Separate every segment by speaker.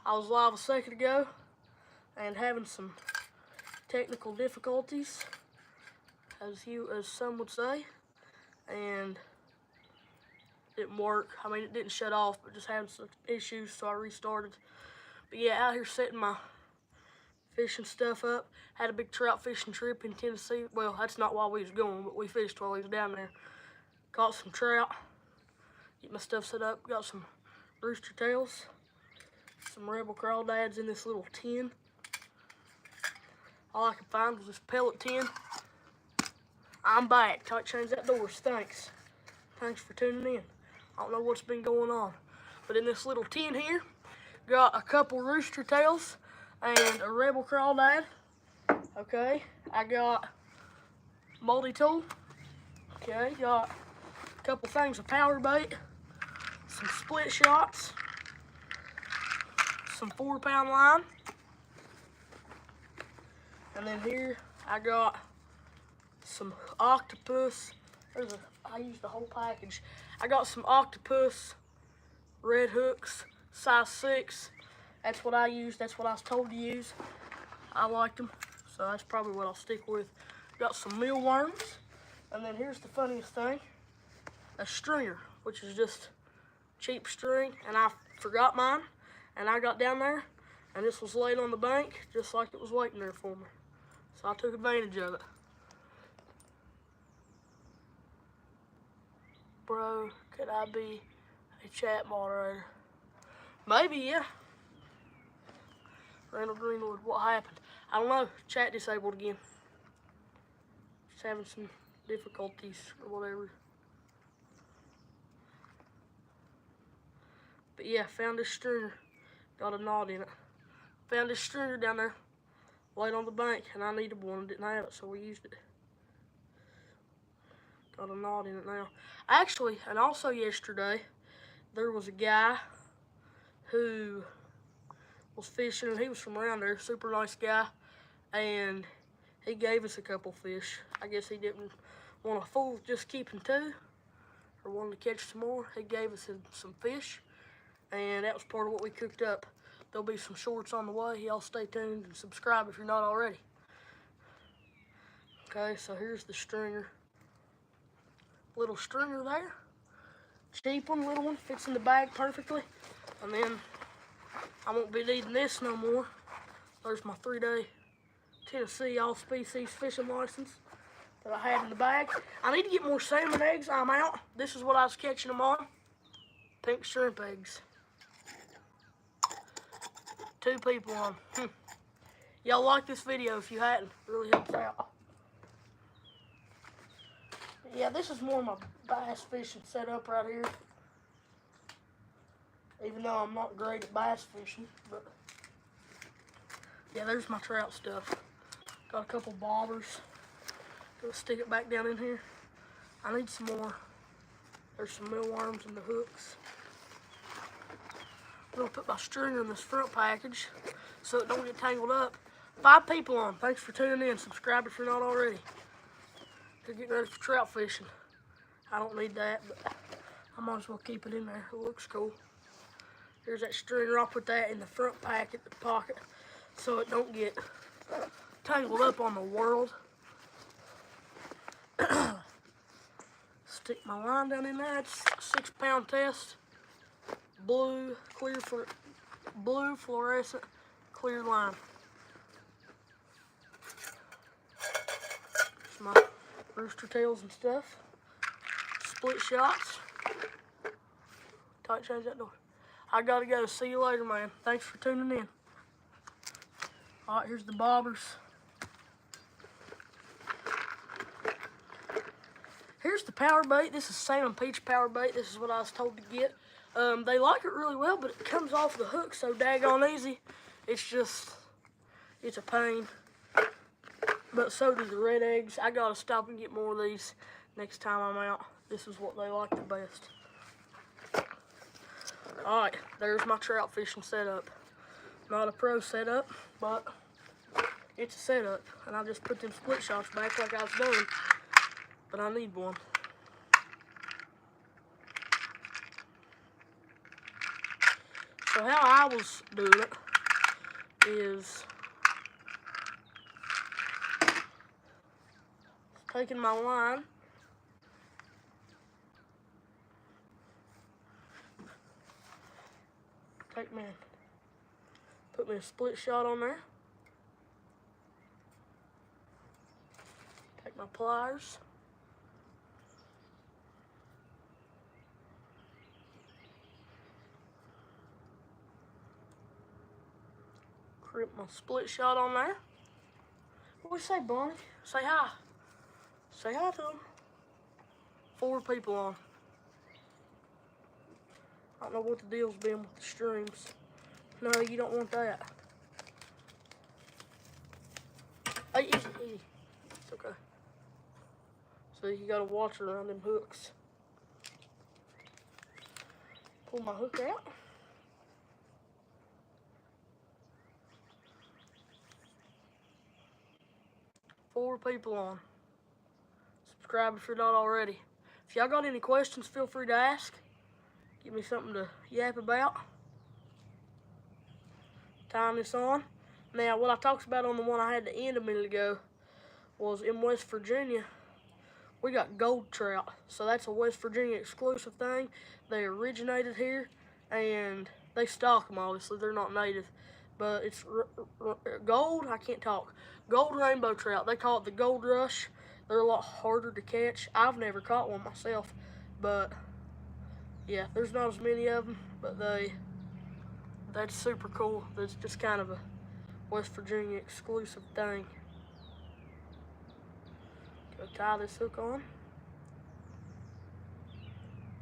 Speaker 1: I was live a second ago and having some technical difficulties, as some would say, and it didn't work. I mean, it didn't shut off, but just having some issues, so I restarted. But yeah, out here setting my fishing stuff up. Had a big trout fishing trip in Tennessee. Well, that's not why we was going, but we fished while we was down there. Caught some trout. Get my stuff set up. Got some rooster tails, some rebel crawdads in this little tin. All I could find was this pellet tin. I'm back. Tight Chains Outdoors. Thanks. Thanks for tuning in. I don't know what's been going on, but in this little tin here, got a couple rooster tails and a rebel crawdad. Okay, I got multi-tool. Okay, got a couple things of power bait, some split shots, some 4-pound line, and then here I got some octopus. I used the whole package. I got some octopus red hooks, size 6. That's what I used. That's what I was told to use. I liked them, so that's probably what I'll stick with. Got some mealworms, and then here's the funniest thing: a stringer, which is just cheap string, and I forgot mine, and I got down there, and this was laid on the bank just like it was waiting there for me. So I took advantage of it. Bro, could I be a chat moderator? Maybe, yeah. Randall Greenwood, what happened? I don't know. Chat disabled again. Just having some difficulties or whatever. But yeah, found this stringer. Got a knot in it. Found this stringer down there, laid on the bank, and I needed one. Didn't have it, so we used it. Got a knot in it now. Actually, and also yesterday, there was a guy who was fishing, and he was from around there, super nice guy, and he gave us a couple fish. I guess he didn't want to fool with just keeping 2, or wanted to catch some more. He gave us some fish, and that was part of what we cooked up. There'll be some shorts on the way. Y'all stay tuned and subscribe if you're not already. Okay, so here's the stringer. Little stringer there. Cheap one, little one, fits in the bag perfectly. And then I won't be needing this no more. There's my 3-day Tennessee all-species fishing license that I had in the bag. I need to get more salmon eggs. I'm out. This is what I was catching them on. Pink shrimp eggs. 2 people on. Y'all like this video if you hadn't. It really helps out. Yeah, this is more of my bass fishing setup right here. Even though I'm not great at bass fishing, but yeah, there's my trout stuff. Got a couple bobbers. Gonna stick it back down in here. I need some more. There's some mealworms and the hooks. I'm gonna put my stringer in this front package so it don't get tangled up. 5 people on. Thanks for tuning in. Subscribe if you're not already. They're getting ready for trout fishing. I don't need that, but I might as well keep it in there. It looks cool. Here's that stringer. I'll put that in the front pocket, so it don't get tangled up on the world. Stick my line down in there. It's a 6-pound test. Blue fluorescent clear line. There's my rooster tails and stuff. Split shots. Tight Chains Outdoors. I gotta go. See you later, man. Thanks for tuning in. Alright, here's the bobbers. Here's the power bait. This is salmon peach power bait. This is what I was told to get. They like it really well, but it comes off the hook so daggone easy. It's a pain. But so do the red eggs. I gotta stop and get more of these next time I'm out. This is what they like the best. Alright, there's my trout fishing setup. Not a pro setup, but it's a setup. And I just put them split shots back like I was doing. But I need one. So how I was doing it is taking my line, put me a split shot on there, take my pliers, grip my split shot on there. What do you say, Bonnie? Say hi. Say hi to them. 4 people on. I don't know what the deal's been with the streams. No, you don't want that. Hey, easy, easy. It's okay. So you gotta watch around them hooks. Pull my hook out. Four people on. Subscribe if you're not already. If y'all got any questions, feel free to ask. Give me something to yap about. Tying this on. Now, what I talked about on the one I had to end a minute ago was in West Virginia, we got gold trout. So that's a West Virginia exclusive thing. They originated here, and they stock them, obviously. They're not native. But it's gold, I can't talk. Gold rainbow trout. They call it the gold rush. They're a lot harder to catch. I've never caught one myself. But, yeah, there's not as many of them. But that's super cool. That's just kind of a West Virginia exclusive thing. Go tie this hook on.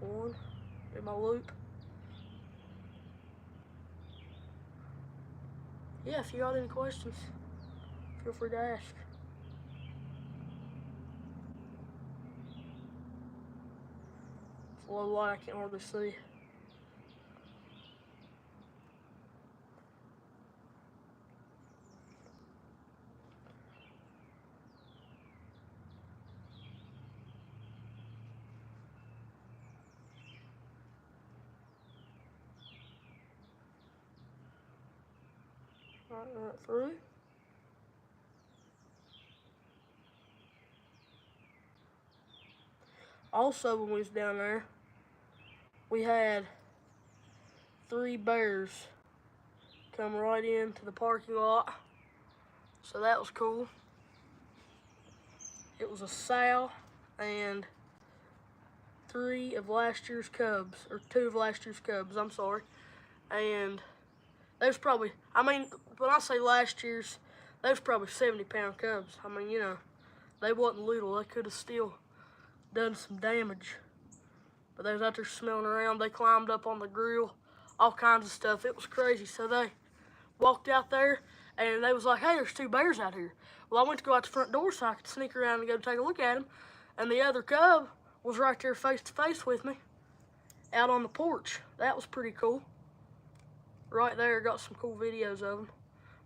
Speaker 1: One, do my loop. Yeah, if you got any questions, feel free to ask. It's a low light, I can't hardly see. Right through. Also, when we was down there, we had 3 bears come right into the parking lot. So that was cool. It was a sow and 3 of last year's cubs, or 2 of last year's cubs, I'm sorry. And there's probably, I mean, when I say last year's, there's probably 70-pound cubs. I mean, you know, they wasn't little. They could have still done some damage. But they was out there smelling around. They climbed up on the grill, all kinds of stuff. It was crazy. So they walked out there, and they was like, hey, there's 2 bears out here. Well, I went to go out the front door so I could sneak around and go take a look at them. And the other cub was right there face to face with me out on the porch. That was pretty cool. Right there, got some cool videos of them.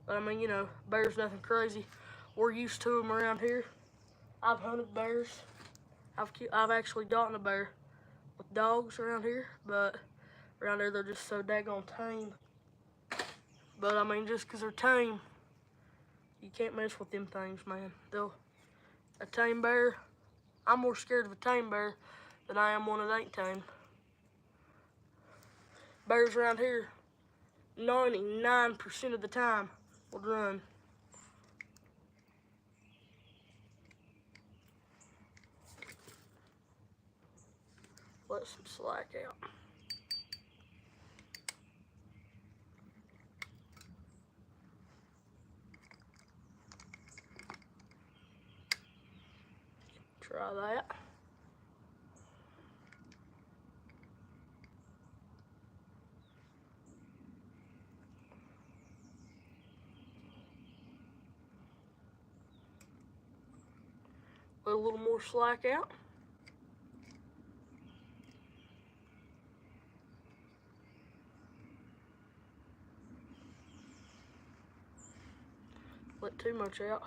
Speaker 1: But I mean, you know, bears nothing crazy. We're used to them around here. I've hunted bears. I've actually gotten a bear with dogs around here, but around there they're just so daggone tame. But I mean, just because they're tame, you can't mess with them things, man. A tame bear, I'm more scared of a tame bear than I am one that ain't tame. Bears around here, 99% of the time, will run. Let some slack out. Try that. Let a little more slack out. Let too much out.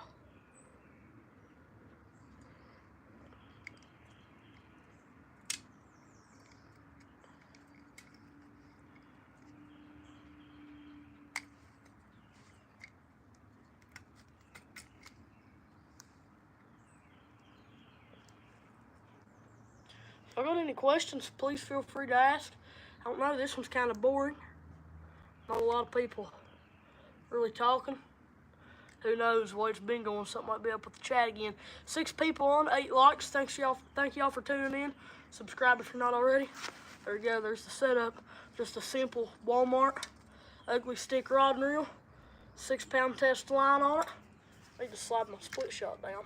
Speaker 1: If I got any questions, please feel free to ask. I don't know, this one's kind of boring. Not a lot of people really talking. Who knows what it's been going? Something might be up with the chat again. 6 people on, 8 likes. Thank y'all for tuning in. Subscribe if you're not already. There you go. There's the setup. Just a simple Walmart ugly stick rod and reel. 6-pound test line on it. I need to slide my split shot down.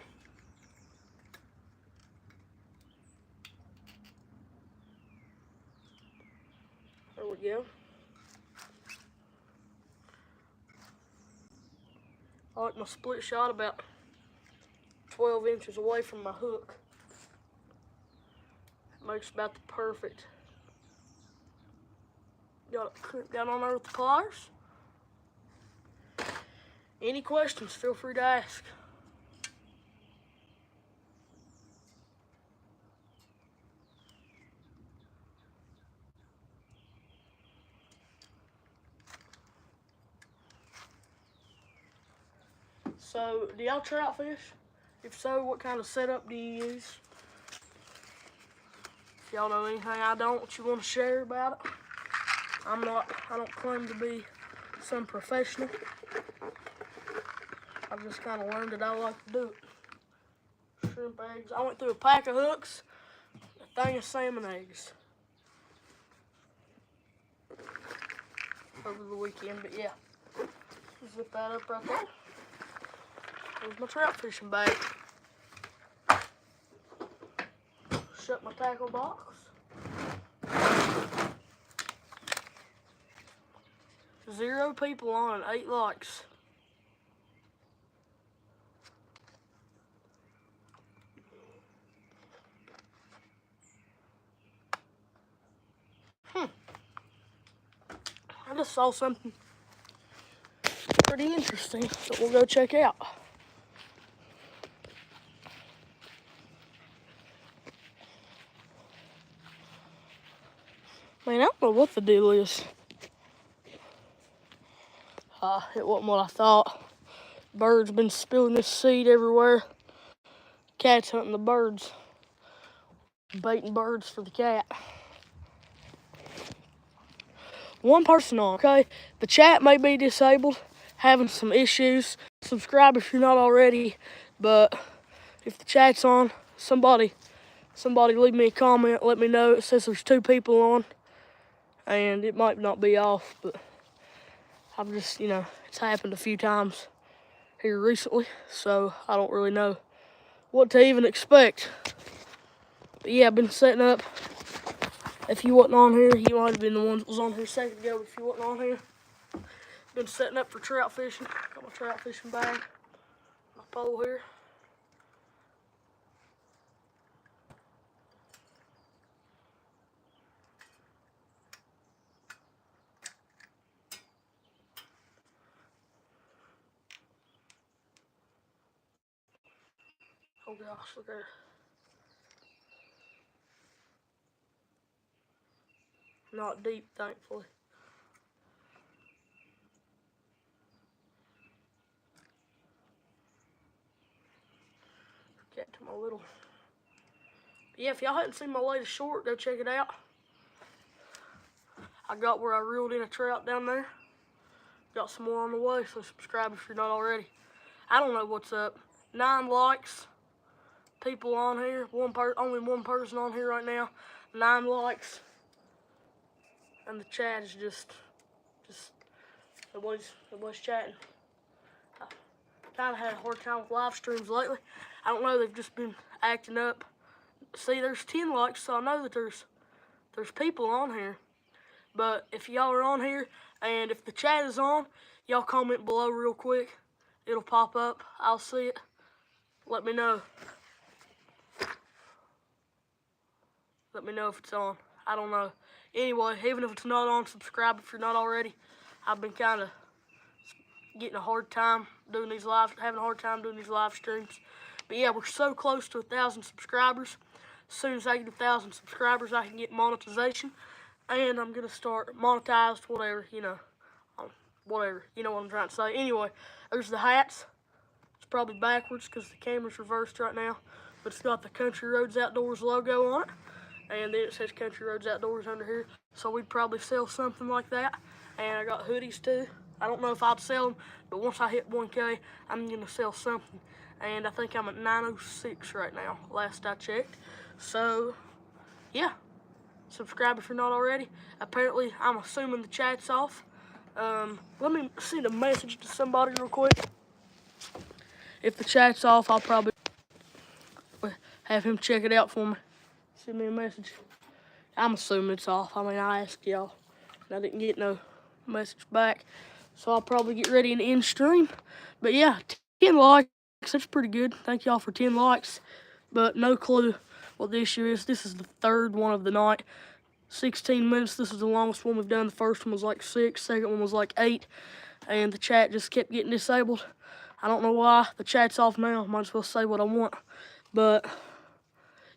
Speaker 1: There we go. I like my split shot about 12 inches away from my hook. It makes about the perfect. Got it crimped down on there with the pliers. Any questions, feel free to ask. So, do y'all trout fish? If so, what kind of setup do you use? If y'all know anything I don't, you want to share about it? I don't claim to be some professional. I've just kind of learned that I like to do it. Shrimp eggs. I went through a pack of hooks, a thing of salmon eggs over the weekend, but yeah. Zip that up right there. There's my trout fishing bag. Shut my tackle box. 0 people on, 8 likes. I just saw something pretty interesting that we'll go check out. Man, I don't know what the deal is. It wasn't what I thought. Birds been spilling this seed everywhere. Cat's hunting the birds. Baiting birds for the cat. One person on, okay? The chat may be disabled, having some issues. Subscribe if you're not already, but if the chat's on, somebody leave me a comment, let me know. It says there's 2 people on, and it might not be off, but I've just, it's happened a few times here recently, so I don't really know what to even expect. But yeah, I've been setting up. If you wasn't on here, you might have been the one that was on here a second ago. If you wasn't on here, been setting up for trout fishing. Got my trout fishing bag, my pole here. Oh gosh, look there. Not deep, thankfully. Get to my little. But yeah, if y'all hadn't seen my latest short, go check it out. I got where I reeled in a trout down there. Got some more on the way, so subscribe if you're not already. I don't know what's up. 9 likes. People on here. Only one person on here right now. 9 likes. And the chat is just nobody's chatting. I kind of had a hard time with live streams lately. I don't know, they've just been acting up. See, there's 10 likes, so I know that there's people on here. But if y'all are on here, and if the chat is on, y'all comment below real quick. It'll pop up. I'll see it. Let me know. Let me know if it's on. I don't know. Anyway, even if it's not on, subscribe if you're not already. I've been kind of having a hard time doing these live streams. But yeah, we're so close to 1,000 subscribers. As soon as I get 1,000 subscribers, I can get monetization. And I'm going to start monetized, whatever, whatever. You know what I'm trying to say. Anyway, there's the hats. It's probably backwards because the camera's reversed right now. But it's got the Country Roads Outdoors logo on it. and then it says Country Roads Outdoors under here. So we'd probably sell something like that. And I got hoodies too. I don't know if I'd sell them, but once I hit 1K, I'm gonna sell something. And I think I'm at 906 right now, last I checked. So, yeah, subscribe if you're not already. Apparently, I'm assuming the chat's off. Let me send a message to somebody real quick. If the chat's off, I'll probably have him check it out for me. Send me a message. I'm assuming it's off. I mean, I asked y'all, and I didn't get no message back. So I'll probably get ready and end stream. But yeah, 10 likes, that's pretty good. Thank y'all for 10 likes. But no clue what the issue is. This is the third one of the night. 16 minutes, this is the longest one we've done. The first one was like 6, second one was like 8. And the chat just kept getting disabled. I don't know why. The chat's off now. Might as well say what I want. But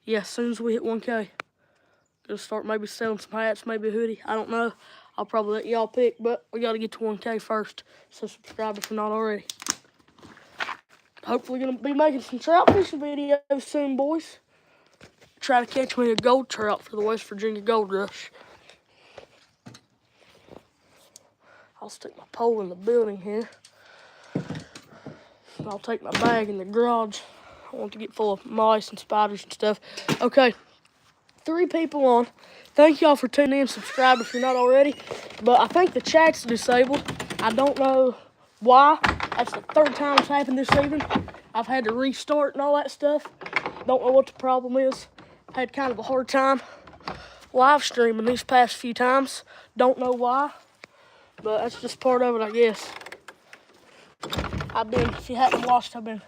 Speaker 1: yeah, as soon as we hit 1K, gonna start maybe selling some hats, maybe a hoodie. I don't know. I'll probably let y'all pick, but we gotta get to 1K first. So subscribe if you're not already. Hopefully gonna be making some trout fishing videos soon, boys. Try to catch me a gold trout for the West Virginia Gold Rush. I'll stick my pole in the building here. I'll take my bag in the garage. I want to get full of mice and spiders and stuff. Okay, 3 people on. Thank y'all for tuning in. Subscribe if you're not already. But I think the chat's disabled. I don't know why. That's the 3rd time it's happened this evening. I've had to restart and all that stuff. Don't know what the problem is. Had kind of a hard time live streaming these past few times. Don't know why. But that's just part of it, I guess. If you haven't watched, I've been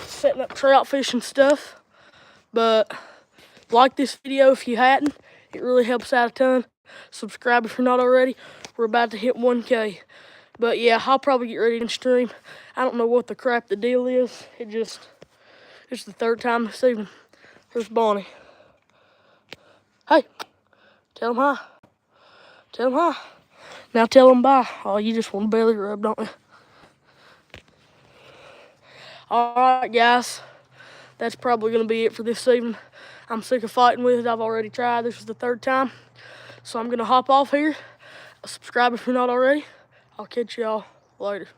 Speaker 1: setting up trout fishing stuff. But like this video if you hadn't. It really helps out a ton. Subscribe if you're not already. We're about to hit 1K. But yeah, I'll probably get ready to stream. I don't know what the crap the deal is. It's the 3rd time this evening. Here's Bonnie. Hey, tell him hi. Tell him hi. Now tell him bye. Oh, you just want a belly rub, don't you? Alright, guys. That's probably going to be it for this evening. I'm sick of fighting with it. I've already tried. This is the 3rd time. So I'm going to hop off here. Subscribe if you're not already. I'll catch y'all later.